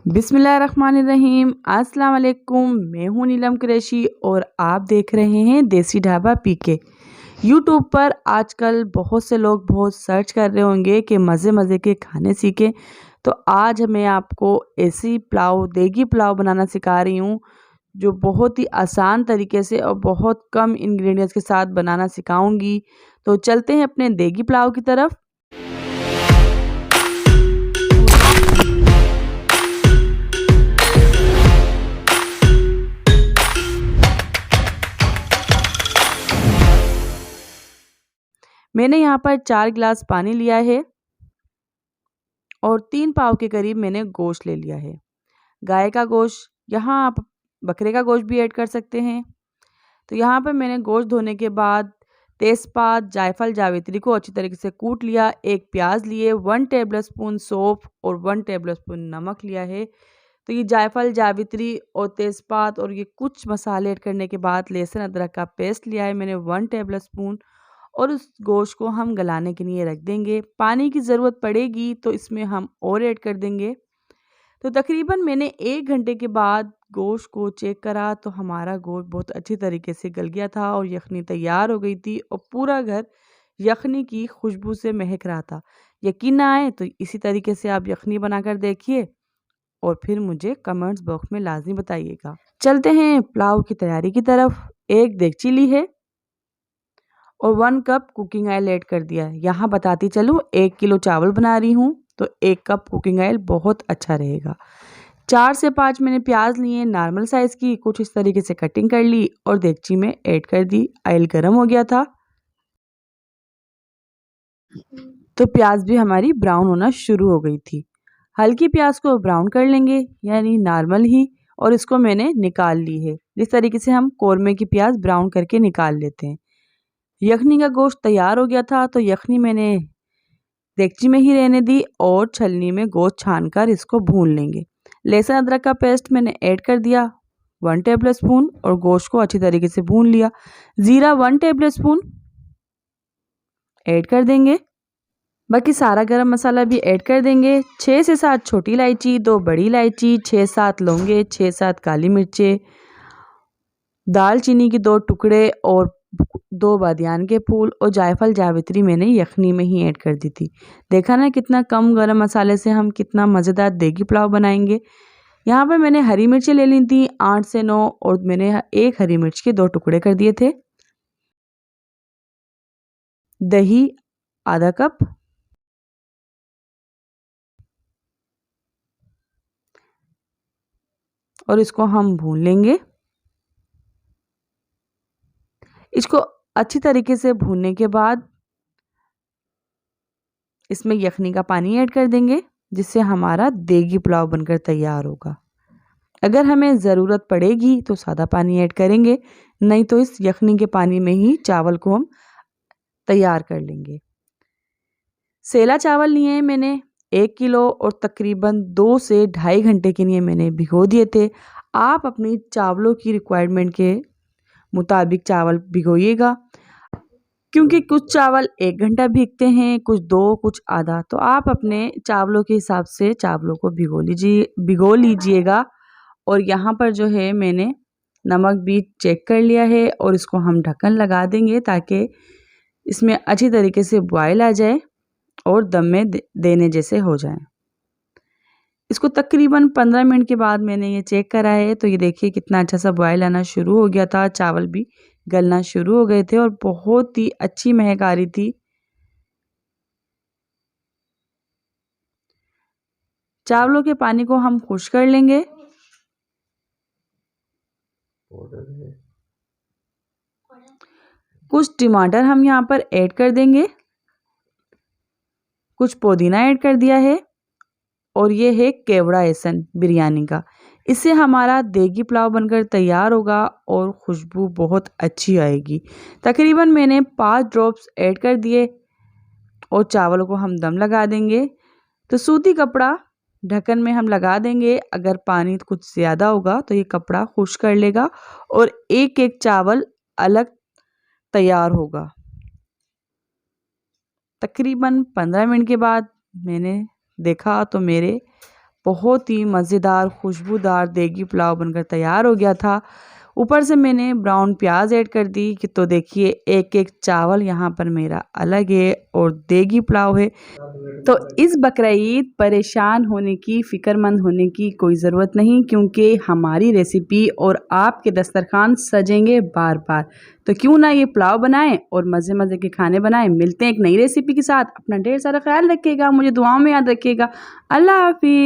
बिस्मिल्लाहिर्रहमानिर्रहीम। अस्सलाम वालेकुम। मैं हूँ नीलम कुरैशी और आप देख रहे हैं देसी ढाबा पीके। यूट्यूब पर आजकल बहुत से लोग बहुत सर्च कर रहे होंगे कि मज़े मज़े के खाने सीखें, तो आज मैं आपको ऐसी पुलाव देगी पुलाव बनाना सिखा रही हूँ जो बहुत ही आसान तरीके से और बहुत कम इंग्रेडिएंट्स के साथ बनाना सिखाऊंगी। तो चलते हैं अपने देगी पुलाव की तरफ। मैंने यहाँ पर 4 गिलास पानी लिया है और 3 पाव के करीब मैंने गोश्त ले लिया है। गाय का गोश्त, यहाँ आप बकरे का गोश्त भी ऐड कर सकते हैं। तो यहाँ पर मैंने गोश्त धोने के बाद तेज़पात, जायफल, जावित्री को अच्छी तरीके से कूट लिया। एक प्याज लिए, 1 टेबलस्पून सौंफ और 1 टेबलस्पून नमक लिया है। तो ये जायफल, जावित्री और तेज़पात और ये कुछ मसाले ऐड करने के बाद लहसुन अदरक का पेस्ट लिया है मैंने 1 टेबलस्पून, और उस गोश्त को हम गलाने के लिए रख देंगे। पानी की ज़रूरत पड़ेगी तो इसमें हम और ऐड कर देंगे। तो तकरीबन मैंने 1 घंटे के बाद गोश्त को चेक करा तो हमारा गोश्त बहुत अच्छी तरीके से गल गया था और यखनी तैयार हो गई थी और पूरा घर यखनी की खुशबू से महक रहा था। यकीन ना आए तो इसी तरीके से आप यखनी बनाकर देखिए और फिर मुझे कमेंट्स बॉक्स में लाजमी बताइएगा। चलते हैं पुलाव की तैयारी की तरफ। एक देगची ली है और 1 कप कुकिंग ऑयल ऐड कर दिया है। यहाँ बताती चलूँ, 1 किलो चावल बना रही हूँ तो 1 कप कुकिंग ऑयल बहुत अच्छा रहेगा। 4 से 5 मैंने प्याज लिए नॉर्मल साइज़ की, कुछ इस तरीके से कटिंग कर ली और देगची में ऐड कर दी। ऑयल गर्म हो गया था तो प्याज भी हमारी ब्राउन होना शुरू हो गई थी। हल्की प्याज को ब्राउन कर लेंगे, यानी नॉर्मल ही, और इसको मैंने निकाल ली है। जिस तरीके से हम कौरमे की प्याज ब्राउन करके निकाल लेते हैं। यखनी का गोश्त तैयार हो गया था तो यखनी मैंने देगची में ही रहने दी और छलनी में गोश्त छानकर इसको भून लेंगे। लहसुन अदरक का पेस्ट मैंने ऐड कर दिया 1 टेबलस्पून और गोश्त को अच्छी तरीके से भून लिया। ज़ीरा 1 टेबलस्पून ऐड कर देंगे। बाकी सारा गरम मसाला भी ऐड कर देंगे। 6 से 7 छोटी इलायची, 2 बड़ी इलायची, 6-7 लौंगे, 6-7 काली मिर्चें, दालचीनी के 2 टुकड़े और 2 बादियान के फूल और जायफल जावित्री मैंने यखनी में ही ऐड कर दी थी। देखा ना कितना कम गरम मसाले से हम कितना मज़ेदार देगी पुलाव बनाएंगे। यहाँ पर मैंने हरी मिर्चें ले ली थी 8 से 9 और मैंने 1 हरी मिर्च के 2 टुकड़े कर दिए थे। दही आधा कप, और इसको हम भून लेंगे। इसको अच्छी तरीके से भूनने के बाद इसमें यखनी का पानी ऐड कर देंगे, जिससे हमारा देगी पुलाव बनकर तैयार होगा। अगर हमें ज़रूरत पड़ेगी तो सादा पानी ऐड करेंगे, नहीं तो इस यखनी के पानी में ही चावल को हम तैयार कर लेंगे। सेला चावल लिए हैं मैंने 1 किलो और तकरीबन 2 से ढाई घंटे के लिए मैंने भिगो दिए थे। आप अपनी चावलों की रिक्वायरमेंट के मुताबिक चावल भिगोइएगा, क्योंकि कुछ चावल 1 घंटा भीगते हैं, कुछ 2, कुछ आधा। तो आप अपने चावलों के हिसाब से चावलों को भिगो लीजिएगा। और यहाँ पर जो है मैंने नमक भी चेक कर लिया है और इसको हम ढक्कन लगा देंगे ताकि इसमें अच्छी तरीके से बॉयल आ जाए और दम में देने जैसे हो जाए। इसको तकरीबन 15 मिनट के बाद मैंने ये चेक करा है तो ये देखिए कितना अच्छा सा बॉयल आना शुरू हो गया था। चावल भी गलना शुरू हो गए थे और बहुत ही अच्छी महक आ रही थी। चावलों के पानी को हम खुश कर लेंगे। कुछ टमाटर हम यहाँ पर ऐड कर देंगे, कुछ पुदीना ऐड कर दिया है और ये है केवड़ा एसन बिरयानी का। इससे हमारा देगी पुलाव बनकर तैयार होगा और खुशबू बहुत अच्छी आएगी। तकरीबन मैंने 5 ड्रॉप्स ऐड कर दिए और चावलों को हम दम लगा देंगे। तो सूती कपड़ा ढक्कन में हम लगा देंगे। अगर पानी कुछ ज़्यादा होगा तो ये कपड़ा खुश्क कर लेगा और एक एक चावल अलग तैयार होगा। तकरीबन 15 मिनट के बाद मैंने देखा तो मेरे बहुत ही मज़ेदार खुशबूदार देगी पुलाव बनकर तैयार हो गया था। ऊपर से मैंने ब्राउन प्याज ऐड कर दी कि तो देखिए एक-एक चावल यहाँ पर मेरा अलग है और देगी पुलाव है। तो इस बकरा ईद परेशान होने की, फ़िक्रमंद होने की कोई ज़रूरत नहीं, क्योंकि हमारी रेसिपी और आपके दस्तरखान सजेंगे बार-बार। तो क्यों ना ये पुलाव बनाएँ और मज़े-मज़े के खाने बनाएँ। मिलते हैं एक नई रेसिपी के साथ। अपना ढेर सारा ख़्याल रखिएगा, मुझे दुआओं में याद रखिएगा। अल्लाह हाफ़िज़।